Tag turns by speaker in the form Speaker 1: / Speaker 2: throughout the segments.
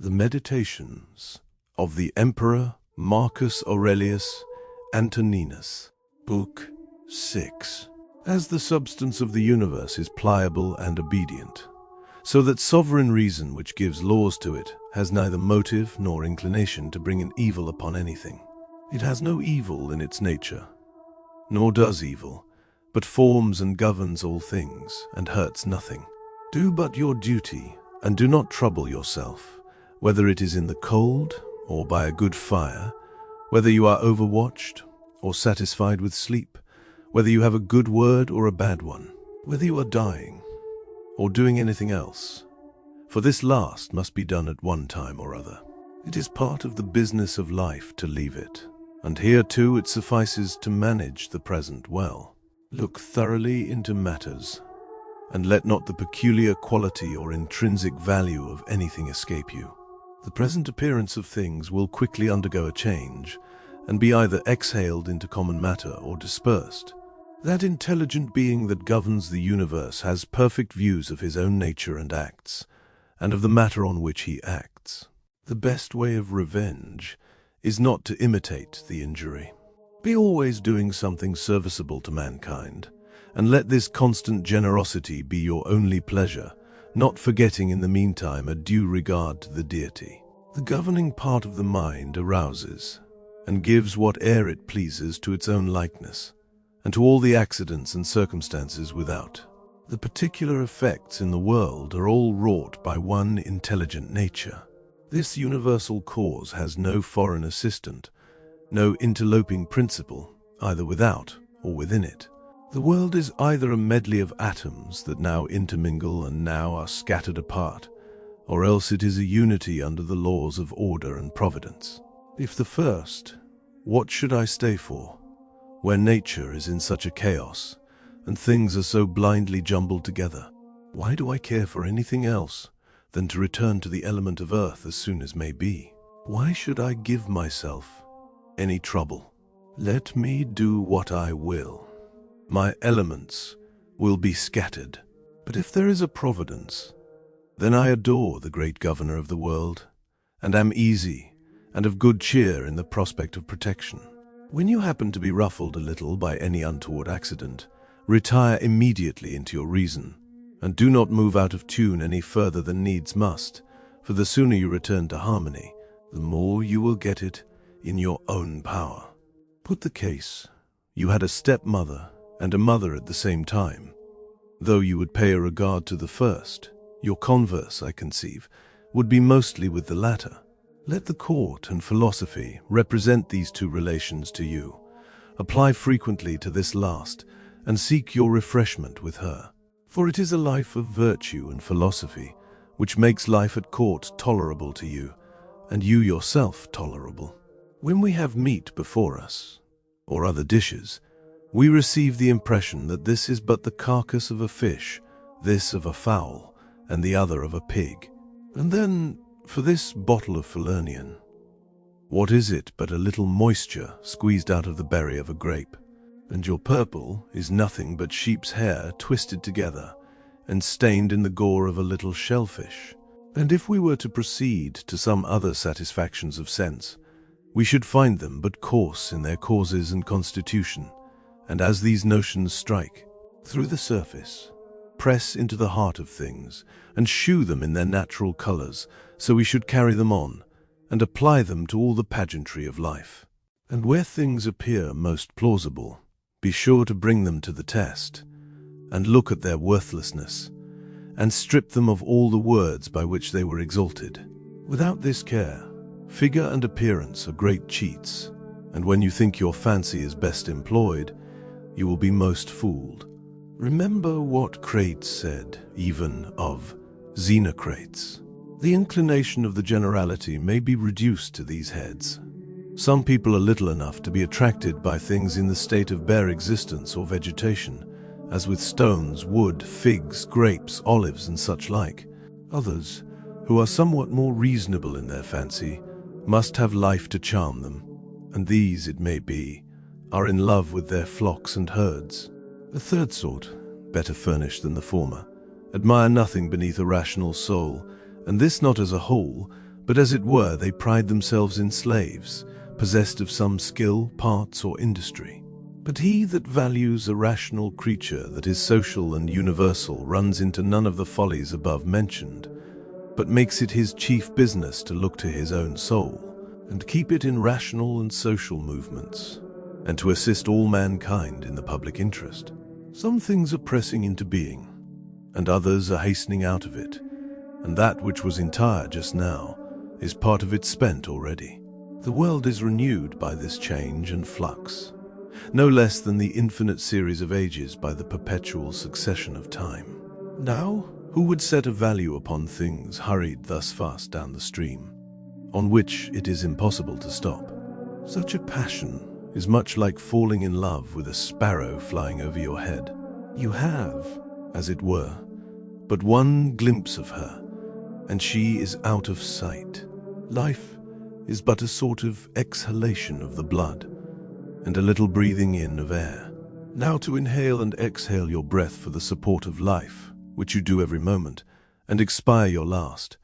Speaker 1: The Meditations of the Emperor Marcus Aurelius Antoninus, Book 6. As the substance of the universe is pliable and obedient, so that sovereign reason which gives laws to it has neither motive nor inclination to bring an evil upon anything. It has no evil in its nature, nor does evil, but forms and governs all things, and hurts nothing. Do but your duty, and do not trouble yourself, whether it is in the cold or by a good fire, whether you are overwatched or satisfied with sleep, whether you have a good word or a bad one, whether you are dying or doing anything else. For this last must be done at one time or other. It is part of the business of life to leave it, and here too it suffices to manage the present well. Look thoroughly into matters, and let not the peculiar quality or intrinsic value of anything escape you. The present appearance of things will quickly undergo a change, and be either exhaled into common matter or dispersed. That intelligent being that governs the universe has perfect views of his own nature and acts, and of the matter on which he acts. The best way of revenge is not to imitate the injury. Be always doing something serviceable to mankind, and let this constant generosity be your only pleasure, not forgetting in the meantime a due regard to the deity. The governing part of the mind arouses, and gives what air it pleases to its own likeness, and to all the accidents and circumstances without. The particular effects in the world are all wrought by one intelligent nature. This universal cause has no foreign assistant, no interloping principle, either without or within it. The world is either a medley of atoms that now intermingle and now are scattered apart, or else it is a unity under the laws of order and providence. If the first, what should I stay for, where nature is in such a chaos, and things are so blindly jumbled together? Why do I care for anything else than to return to the element of earth as soon as may be? Why should I give myself any trouble? Let me do what I will. My elements will be scattered. But if there is a providence, then I adore the great governor of the world, and am easy and of good cheer in the prospect of protection. When you happen to be ruffled a little by any untoward accident, retire immediately into your reason, and do not move out of tune any further than needs must, for the sooner you return to harmony, the more you will get it in your own power. Put the case, you had a stepmother and a mother at the same time. Though you would pay a regard to the first, your converse, I conceive, would be mostly with the latter. Let the court and philosophy represent these two relations to you. Apply frequently to this last, and seek your refreshment with her. For it is a life of virtue and philosophy, which makes life at court tolerable to you, and you yourself tolerable. When we have meat before us, or other dishes, we receive the impression that this is but the carcass of a fish, this of a fowl, and the other of a pig. And then, for this bottle of Falernian, what is it but a little moisture squeezed out of the berry of a grape? And your purple is nothing but sheep's hair twisted together and stained in the gore of a little shellfish. And if we were to proceed to some other satisfactions of sense, we should find them but coarse in their causes and constitution, and as these notions strike through the surface, press into the heart of things, and shew them in their natural colors, so we should carry them on, and apply them to all the pageantry of life. And where things appear most plausible, be sure to bring them to the test, and look at their worthlessness, and strip them of all the words by which they were exalted. Without this care, figure and appearance are great cheats, and when you think your fancy is best employed, you will be most fooled. Remember what Crates said, even of Xenocrates. The inclination of the generality may be reduced to these heads. Some people are little enough to be attracted by things in the state of bare existence or vegetation, as with stones, wood, figs, grapes, olives, and such like. Others, who are somewhat more reasonable in their fancy, must have life to charm them, and these, it may be, are in love with their flocks and herds. A third sort, better furnished than the former, admire nothing beneath a rational soul, and this not as a whole, but as it were, they pride themselves in slaves, possessed of some skill, parts, or industry. But he that values a rational creature that is social and universal runs into none of the follies above mentioned, but makes it his chief business to look to his own soul, and keep it in rational and social movements, and to assist all mankind in the public interest. Some things are pressing into being, and others are hastening out of it, and that which was entire just now is part of it spent already. The world is renewed by this change and flux, no less than the infinite series of ages by the perpetual succession of time. Now, who would set a value upon things hurried thus fast down the stream, on which it is impossible to stop? Such a passion is much like falling in love with a sparrow flying over your head. You have, as it were, but one glimpse of her, and she is out of sight. Life is but a sort of exhalation of the blood, and a little breathing in of air. Now to inhale and exhale your breath for the support of life, which you do every moment, and expire your last,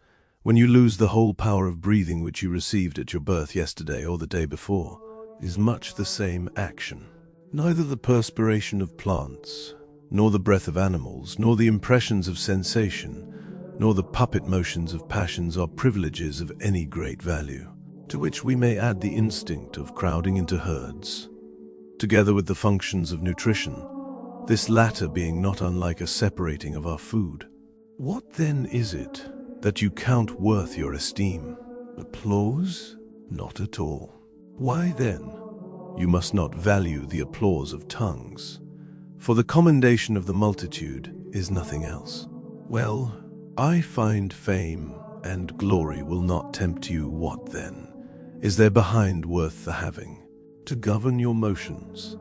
Speaker 1: when you lose the whole power of breathing which you received at your birth yesterday or the day before, is much the same action. Neither the perspiration of plants, nor the breath of animals, nor the impressions of sensation, nor the puppet motions of passions are privileges of any great value, to which we may add the instinct of crowding into herds, together with the functions of nutrition, this latter being not unlike a separating of our food. What then is it that you count worth your esteem? Applause? Not at all. Why then, you must not value the applause of tongues, for the commendation of the multitude is nothing else. Well, I find fame and glory will not tempt you. What then is there behind worth the having? To govern your motions,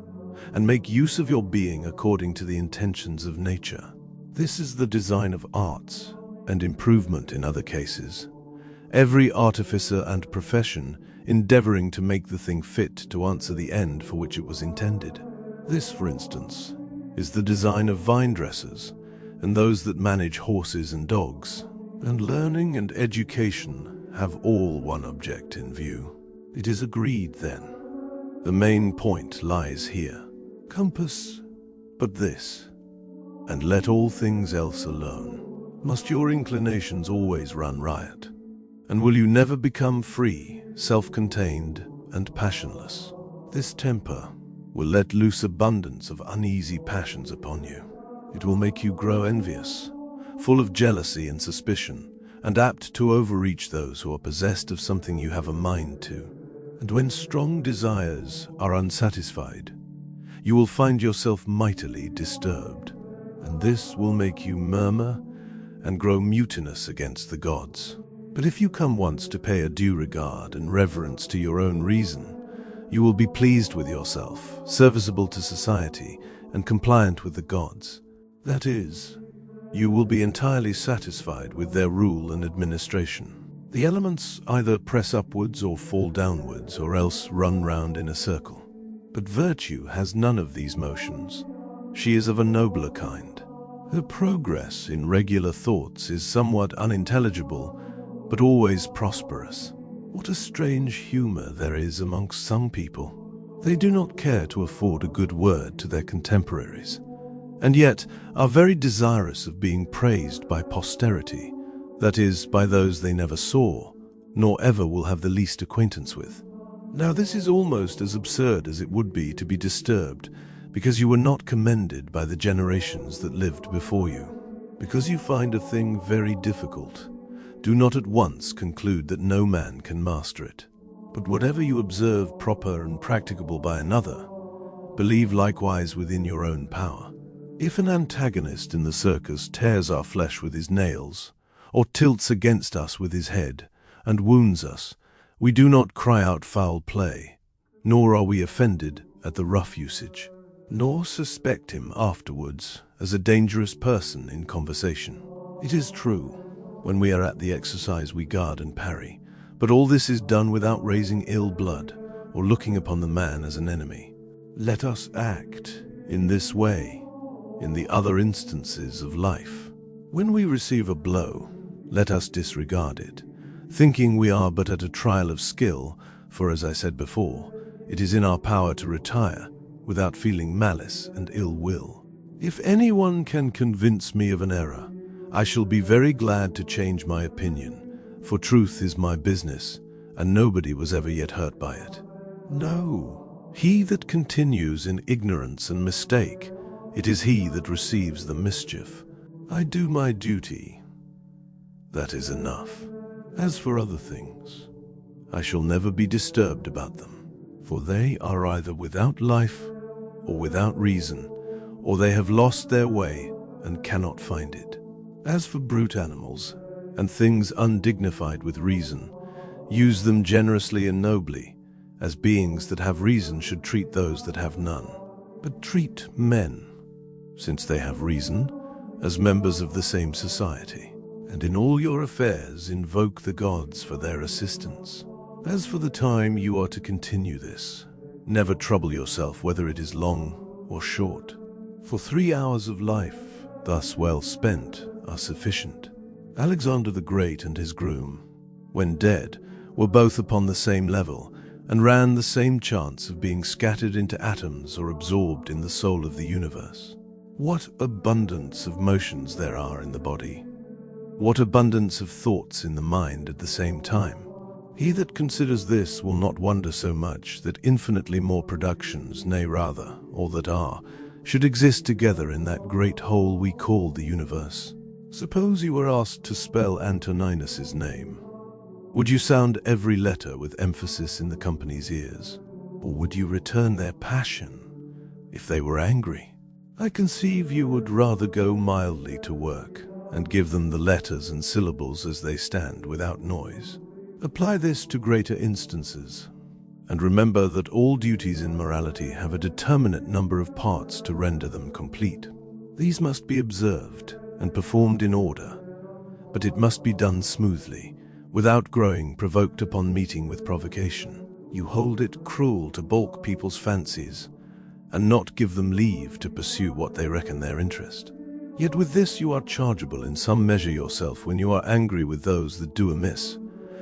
Speaker 1: and make use of your being according to the intentions of nature. This is the design of arts, and improvement in other cases. Every artificer and profession endeavoring to make the thing fit to answer the end for which it was intended. This, for instance, is the design of vine dressers, and those that manage horses and dogs. And learning and education have all one object in view. It is agreed, then. The main point lies here. Compass but this, and let all things else alone. Must your inclinations always run riot? And will you never become free, self-contained, and passionless? This temper will let loose abundance of uneasy passions upon you. It will make you grow envious, full of jealousy and suspicion, and apt to overreach those who are possessed of something you have a mind to. And when strong desires are unsatisfied, you will find yourself mightily disturbed, and this will make you murmur and grow mutinous against the gods. But if you come once to pay a due regard and reverence to your own reason, you will be pleased with yourself, serviceable to society, and compliant with the gods. That is, you will be entirely satisfied with their rule and administration. The elements either press upwards or fall downwards, or else run round in a circle. But virtue has none of these motions. She is of a nobler kind. Her progress in regular thoughts is somewhat unintelligible, but always prosperous. What a strange humor there is amongst some people. They do not care to afford a good word to their contemporaries, and yet are very desirous of being praised by posterity, that is, by those they never saw, nor ever will have the least acquaintance with. Now this is almost as absurd as it would be to be disturbed because you were not commended by the generations that lived before you. Because you find a thing very difficult, do not at once conclude that no man can master it. But whatever you observe proper and practicable by another, believe likewise within your own power. If an antagonist in the circus tears our flesh with his nails, or tilts against us with his head, and wounds us, we do not cry out foul play, nor are we offended at the rough usage, nor suspect him afterwards as a dangerous person in conversation. It is true, when we are at the exercise we guard and parry, but all this is done without raising ill blood, or looking upon the man as an enemy. Let us act in this way in the other instances of life. When we receive a blow, let us disregard it, thinking we are but at a trial of skill, for as I said before, it is in our power to retire without feeling malice and ill will. If anyone can convince me of an error, I shall be very glad to change my opinion, for truth is my business, and nobody was ever yet hurt by it. No, he that continues in ignorance and mistake, it is he that receives the mischief. I do my duty. That is enough. As for other things, I shall never be disturbed about them, for they are either without life or without reason, or they have lost their way and cannot find it. As for brute animals and things undignified with reason, use them generously and nobly, as beings that have reason should treat those that have none. But treat men, since they have reason, as members of the same society, and in all your affairs invoke the gods for their assistance. As for the time you are to continue this, never trouble yourself whether it is long or short, for 3 hours of life, thus well spent, are sufficient. Alexander the Great and his groom, when dead, were both upon the same level, and ran the same chance of being scattered into atoms or absorbed in the soul of the universe. What abundance of motions there are in the body! What abundance of thoughts in the mind at the same time! He that considers this will not wonder so much that infinitely more productions, nay rather, all that are, should exist together in that great whole we call the universe. Suppose you were asked to spell Antoninus's name. Would you sound every letter with emphasis in the company's ears? Or would you return their passion if they were angry? I conceive you would rather go mildly to work and give them the letters and syllables as they stand without noise. Apply this to greater instances, and remember that all duties in morality have a determinate number of parts to render them complete. These must be observed and performed in order, but it must be done smoothly, without growing provoked upon meeting with provocation. You hold it cruel to balk people's fancies, and not give them leave to pursue what they reckon their interest. Yet with this you are chargeable in some measure yourself when you are angry with those that do amiss,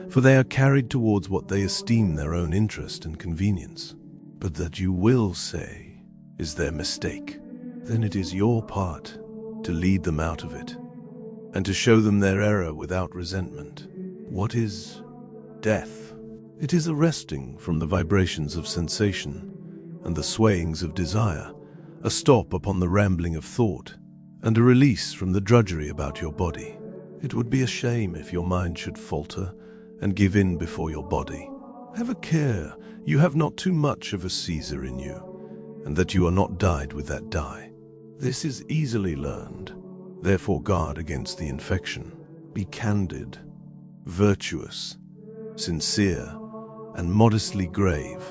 Speaker 1: for they are carried towards what they esteem their own interest and convenience. But that you will say is their mistake, then it is your part to lead them out of it, and to show them their error without resentment. What is death? It is a resting from the vibrations of sensation and the swayings of desire, a stop upon the rambling of thought, and a release from the drudgery about your body. It would be a shame if your mind should falter and give in before your body. Have a care you have not too much of a Caesar in you, and that you are not dyed with that dye. This is easily learned, therefore guard against the infection. Be candid, virtuous, sincere, and modestly grave.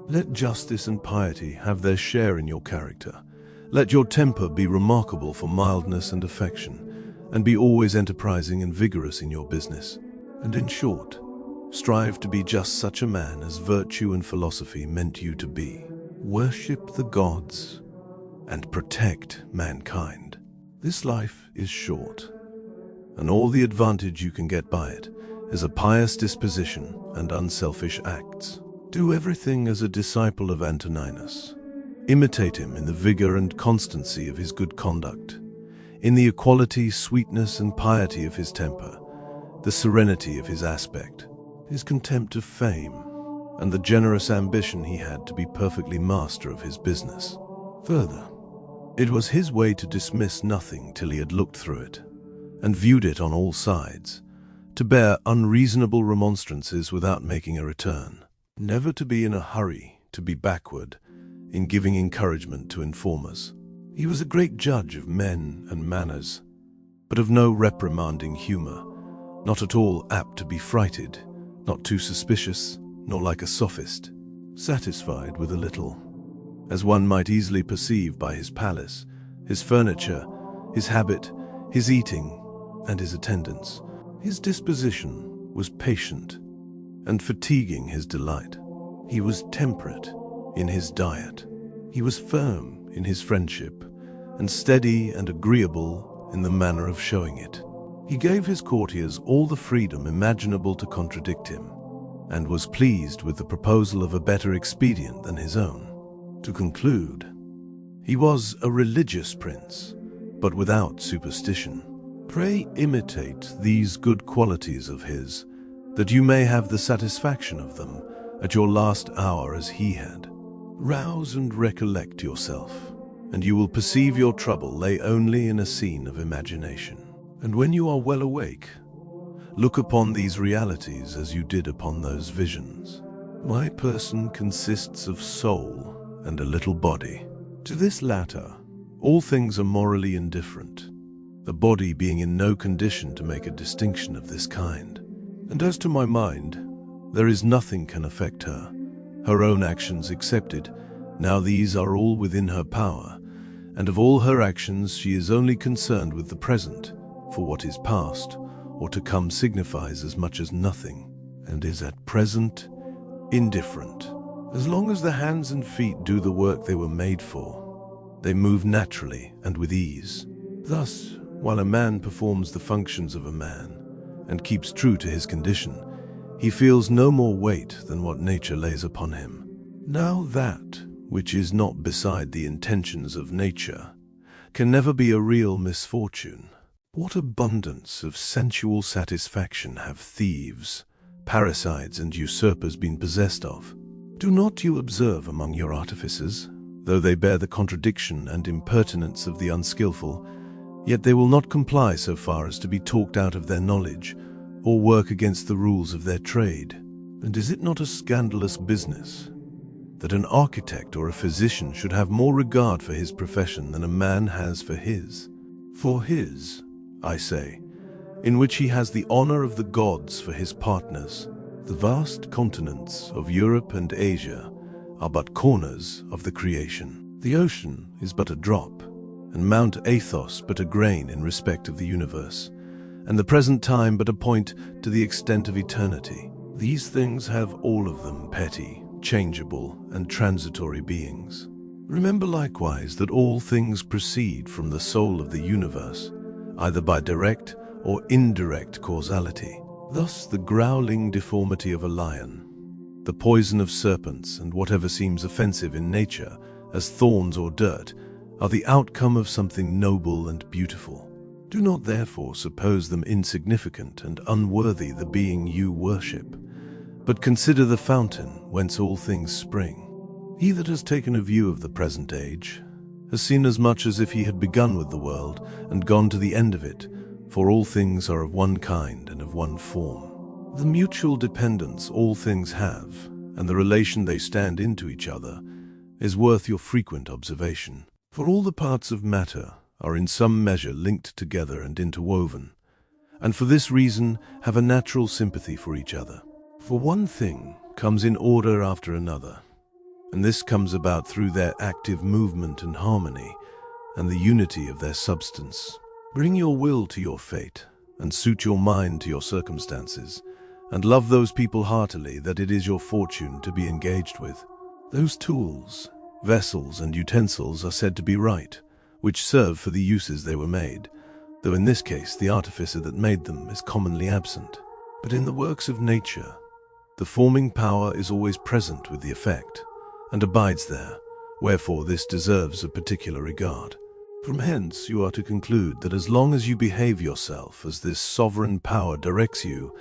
Speaker 1: Let justice and piety have their share in your character. Let your temper be remarkable for mildness and affection, and be always enterprising and vigorous in your business. And in short, strive to be just such a man as virtue and philosophy meant you to be. Worship the gods and protect mankind. This life is short, and all the advantage you can get by it is a pious disposition and unselfish acts. Do everything as a disciple of Antoninus. Imitate him in the vigor and constancy of his good conduct, in the equality, sweetness, and piety of his temper, the serenity of his aspect, his contempt of fame, and the generous ambition he had to be perfectly master of his business. Further, it was his way to dismiss nothing till he had looked through it, and viewed it on all sides, to bear unreasonable remonstrances without making a return, never to be in a hurry to be backward in giving encouragement to informers. He was a great judge of men and manners, but of no reprimanding humor, not at all apt to be frighted, not too suspicious, nor like a sophist, satisfied with a little, as one might easily perceive by his palace, his furniture, his habit, his eating, and his attendance. His disposition was patient and fatiguing his delight. He was temperate in his diet. He was firm in his friendship, and steady and agreeable in the manner of showing it. He gave his courtiers all the freedom imaginable to contradict him, and was pleased with the proposal of a better expedient than his own. To conclude, he was a religious prince, but without superstition. Pray imitate these good qualities of his, that you may have the satisfaction of them at your last hour as he had. Rouse and recollect yourself, and you will perceive your trouble lay only in a scene of imagination. And when you are well awake, look upon these realities as you did upon those visions. My person consists of soul and a little body. To this latter, all things are morally indifferent, the body being in no condition to make a distinction of this kind. And as to my mind, there is nothing can affect her, her own actions excepted. Now these are all within her power, and of all her actions she is only concerned with the present, for what is past or to come signifies as much as nothing, and is at present indifferent. As long as the hands and feet do the work they were made for, they move naturally and with ease. Thus, while a man performs the functions of a man, and keeps true to his condition, he feels no more weight than what nature lays upon him. Now that which is not beside the intentions of nature can never be a real misfortune. What abundance of sensual satisfaction have thieves, parricides, and usurpers been possessed of? Do not you observe among your artificers, though they bear the contradiction and impertinence of the unskillful, yet they will not comply so far as to be talked out of their knowledge, or work against the rules of their trade. And is it not a scandalous business that an architect or a physician should have more regard for his profession than a man has for his? For his, I say, in which he has the honor of the gods for his partners. The vast continents of Europe and Asia are but corners of the creation. The ocean is but a drop, and Mount Athos but a grain in respect of the universe, and the present time but a point to the extent of eternity. These things have all of them petty, changeable, and transitory beings. Remember likewise that all things proceed from the soul of the universe, either by direct or indirect causality. Thus the growling deformity of a lion, the poison of serpents, and whatever seems offensive in nature, as thorns or dirt, are the outcome of something noble and beautiful. Do not therefore suppose them insignificant and unworthy the being you worship, but consider the fountain whence all things spring. He that has taken a view of the present age has seen as much as if he had begun with the world and gone to the end of it, for all things are of one kind and of one form. The mutual dependence all things have, and the relation they stand into each other, is worth your frequent observation. For all the parts of matter are in some measure linked together and interwoven, and for this reason have a natural sympathy for each other. For one thing comes in order after another, and this comes about through their active movement and harmony, and the unity of their substance. Bring your will to your fate, and suit your mind to your circumstances, and love those people heartily that it is your fortune to be engaged with. Those tools, vessels, and utensils are said to be right, which serve for the uses they were made, though in this case the artificer that made them is commonly absent. But in the works of nature, the forming power is always present with the effect, and abides there, wherefore this deserves a particular regard. From hence you are to conclude that as long as you behave yourself as this sovereign power directs you,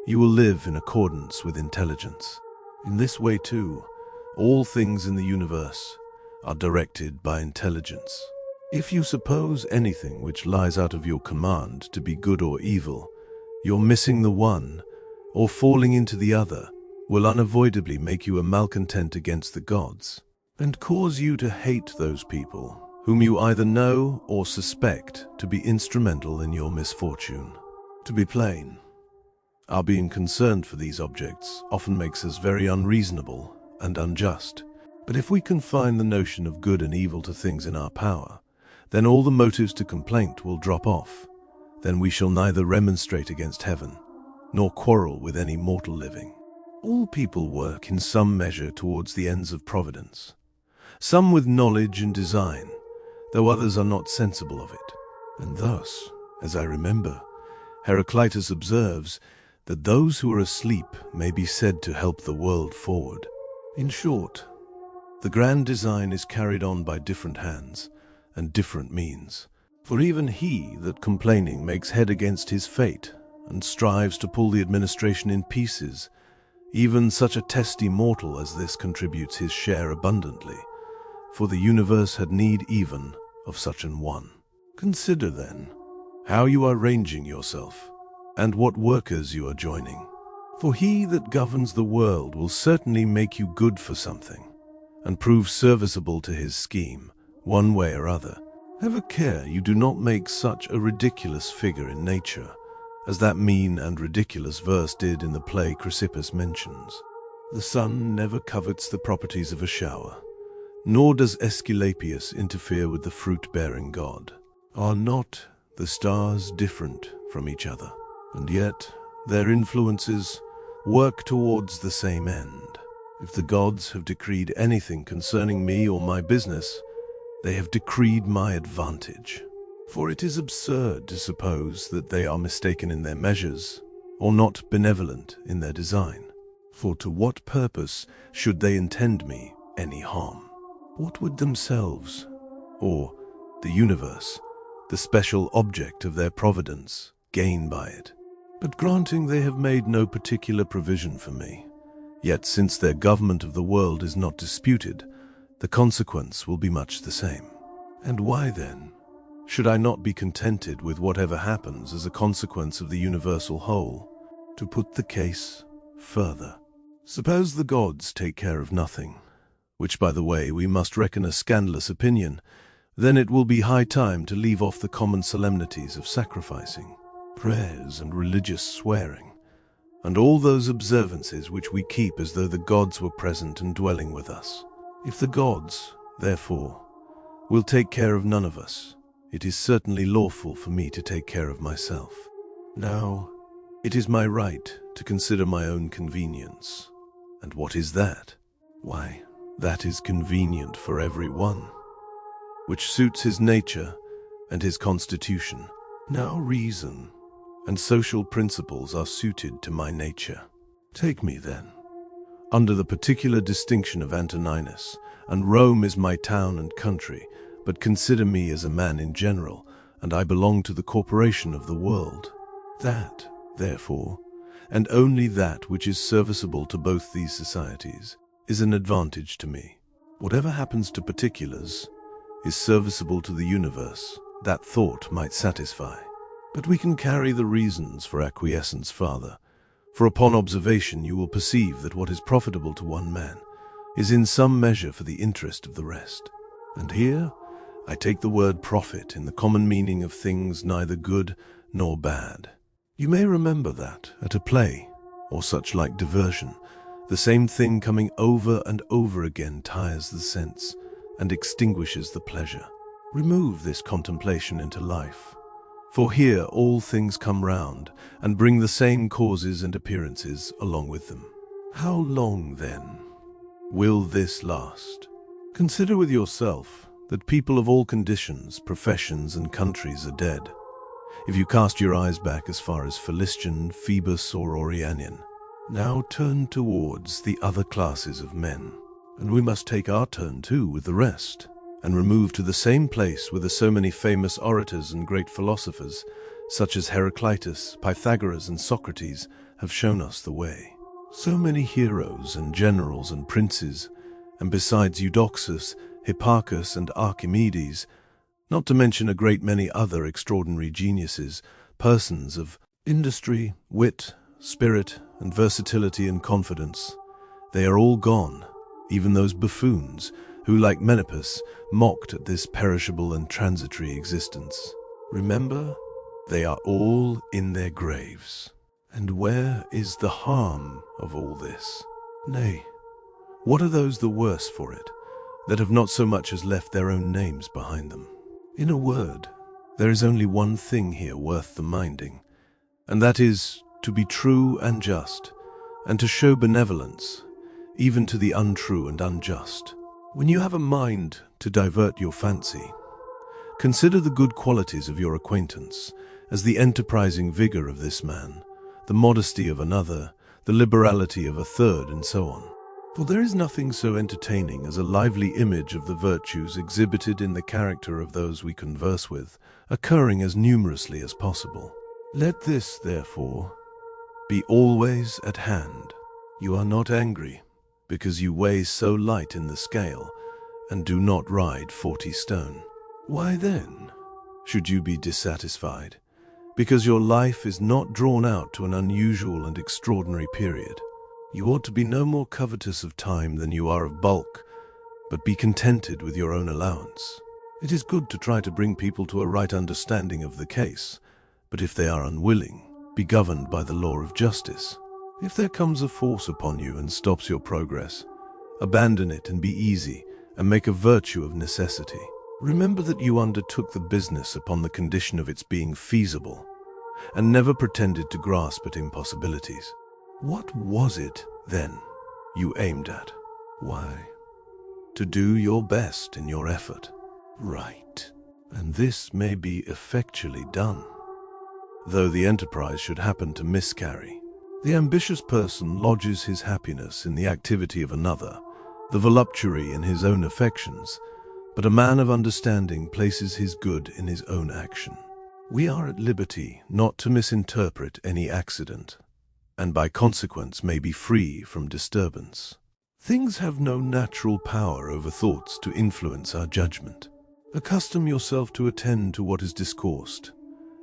Speaker 1: you will live in accordance with intelligence. In this way, too, all things in the universe are directed by intelligence. If you suppose anything which lies out of your command to be good or evil, your missing the one, or falling into the other, will unavoidably make you a malcontent against the gods, and cause you to hate those people whom you either know or suspect to be instrumental in your misfortune. To be plain, our being concerned for these objects often makes us very unreasonable and unjust. But if we confine the notion of good and evil to things in our power, then all the motives to complaint will drop off. Then we shall neither remonstrate against heaven, nor quarrel with any mortal living. All people work in some measure towards the ends of providence, some with knowledge and design, though others are not sensible of it. And thus, as I remember, Heraclitus observes that those who are asleep may be said to help the world forward. In short, the grand design is carried on by different hands and different means. For even he that complaining makes head against his fate and strives to pull the administration in pieces, even such a testy mortal as this contributes his share abundantly, for the universe had need even of such an one. Consider, then, how you are ranging yourself, and what workers you are joining. For he that governs the world will certainly make you good for something, and prove serviceable to his scheme, one way or other. Have a care you do not make such a ridiculous figure in nature, as that mean and ridiculous verse did in the play Chrysippus mentions. The sun never covets the properties of a shower, nor does Aesculapius interfere with the fruit-bearing god. Are not the stars different from each other? And yet their influences work towards the same end. If the gods have decreed anything concerning me or my business, they have decreed my advantage. For it is absurd to suppose that they are mistaken in their measures, or not benevolent in their design. For to what purpose should they intend me any harm? What would themselves, or the universe, the special object of their providence, gain by it? But granting they have made no particular provision for me, yet since their government of the world is not disputed, the consequence will be much the same. And why then should I not be contented with whatever happens as a consequence of the universal whole? To put the case further, suppose the gods take care of nothing, which, by the way, we must reckon a scandalous opinion, then it will be high time to leave off the common solemnities of sacrificing, prayers and religious swearing, and all those observances which we keep as though the gods were present and dwelling with us. If the gods, therefore, will take care of none of us, it is certainly lawful for me to take care of myself. Now, it is my right to consider my own convenience. And what is that? Why, that is convenient for every one, which suits his nature and his constitution. Now reason and social principles are suited to my nature. Take me, then, under the particular distinction of Antoninus, and Rome is my town and country, but consider me as a man in general, and I belong to the corporation of the world. That, therefore, and only that which is serviceable to both these societies, is an advantage to me. Whatever happens to particulars is serviceable to the universe, that thought might satisfy. But we can carry the reasons for acquiescence farther, for upon observation you will perceive that what is profitable to one man is in some measure for the interest of the rest. And here I take the word profit in the common meaning of things neither good nor bad. You may remember that, at a play, or such like diversion, the same thing coming over and over again tires the sense and extinguishes the pleasure. Remove this contemplation into life, for here all things come round and bring the same causes and appearances along with them. How long, then, will this last? Consider with yourself that people of all conditions, professions, and countries are dead, if you cast your eyes back as far as Philistian, Phoebus, or Orianian. Now turn towards the other classes of men, and we must take our turn too with the rest, and remove to the same place whither so many famous orators and great philosophers, such as Heraclitus, Pythagoras, and Socrates, have shown us the way. So many heroes and generals and princes, and besides Eudoxus, Hipparchus, and Archimedes, not to mention a great many other extraordinary geniuses, persons of industry, wit, spirit, and versatility and confidence. They are all gone, even those buffoons who, like Menippus, mocked at this perishable and transitory existence. Remember, they are all in their graves. And where is the harm of all this? Nay, what are those the worse for it, that have not so much as left their own names behind them? In a word, there is only one thing here worth the minding, and that is to be true and just, and to show benevolence, even to the untrue and unjust. When you have a mind to divert your fancy, consider the good qualities of your acquaintance, as the enterprising vigor of this man, the modesty of another, the liberality of a third, and so on. For there is nothing so entertaining as a lively image of the virtues exhibited in the character of those we converse with, occurring as numerously as possible. Let this, therefore, be always at hand. You are not angry, because you weigh so light in the scale, and do not ride 40 stone. Why then should you be dissatisfied? Because your life is not drawn out to an unusual and extraordinary period. You ought to be no more covetous of time than you are of bulk, but be contented with your own allowance. It is good to try to bring people to a right understanding of the case, but if they are unwilling, be governed by the law of justice. If there comes a force upon you and stops your progress, abandon it and be easy, and make a virtue of necessity. Remember that you undertook the business upon the condition of its being feasible, and never pretended to grasp at impossibilities. What was it, then, you aimed at? Why, to do your best in your effort. Right. And this may be effectually done, though the enterprise should happen to miscarry. The ambitious person lodges his happiness in the activity of another, the voluptuary in his own affections, but a man of understanding places his good in his own action. We are at liberty not to misinterpret any accident, and by consequence may be free from disturbance. Things have no natural power over thoughts to influence our judgment. Accustom yourself to attend to what is discoursed,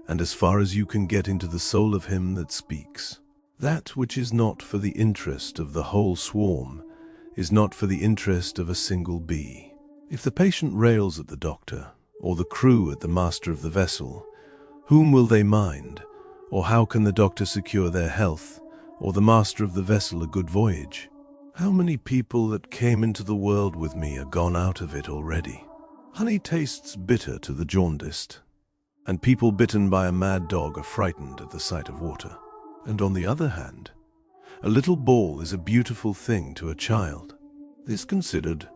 Speaker 1: and as far as you can get into the soul of him that speaks. That which is not for the interest of the whole swarm is not for the interest of a single bee. If the patient rails at the doctor, or the crew at the master of the vessel, whom will they mind? Or how can the doctor secure their health, or the master of the vessel a good voyage? How many people that came into the world with me are gone out of it already? Honey tastes bitter to the jaundiced, and people bitten by a mad dog are frightened at the sight of water. And on the other hand, a little ball is a beautiful thing to a child. This considered,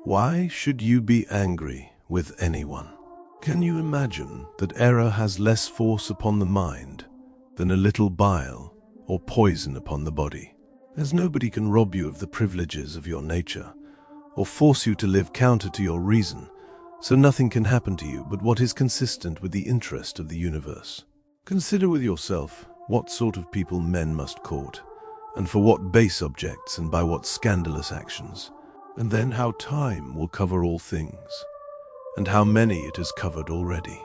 Speaker 1: why should you be angry with anyone? Can you imagine that error has less force upon the mind than a little bile or poison upon the body? As nobody can rob you of the privileges of your nature, or force you to live counter to your reason, so nothing can happen to you but what is consistent with the interest of the universe. Consider with yourself what sort of people men must court, and for what base objects and by what scandalous actions, and then how time will cover all things, and how many it has covered already.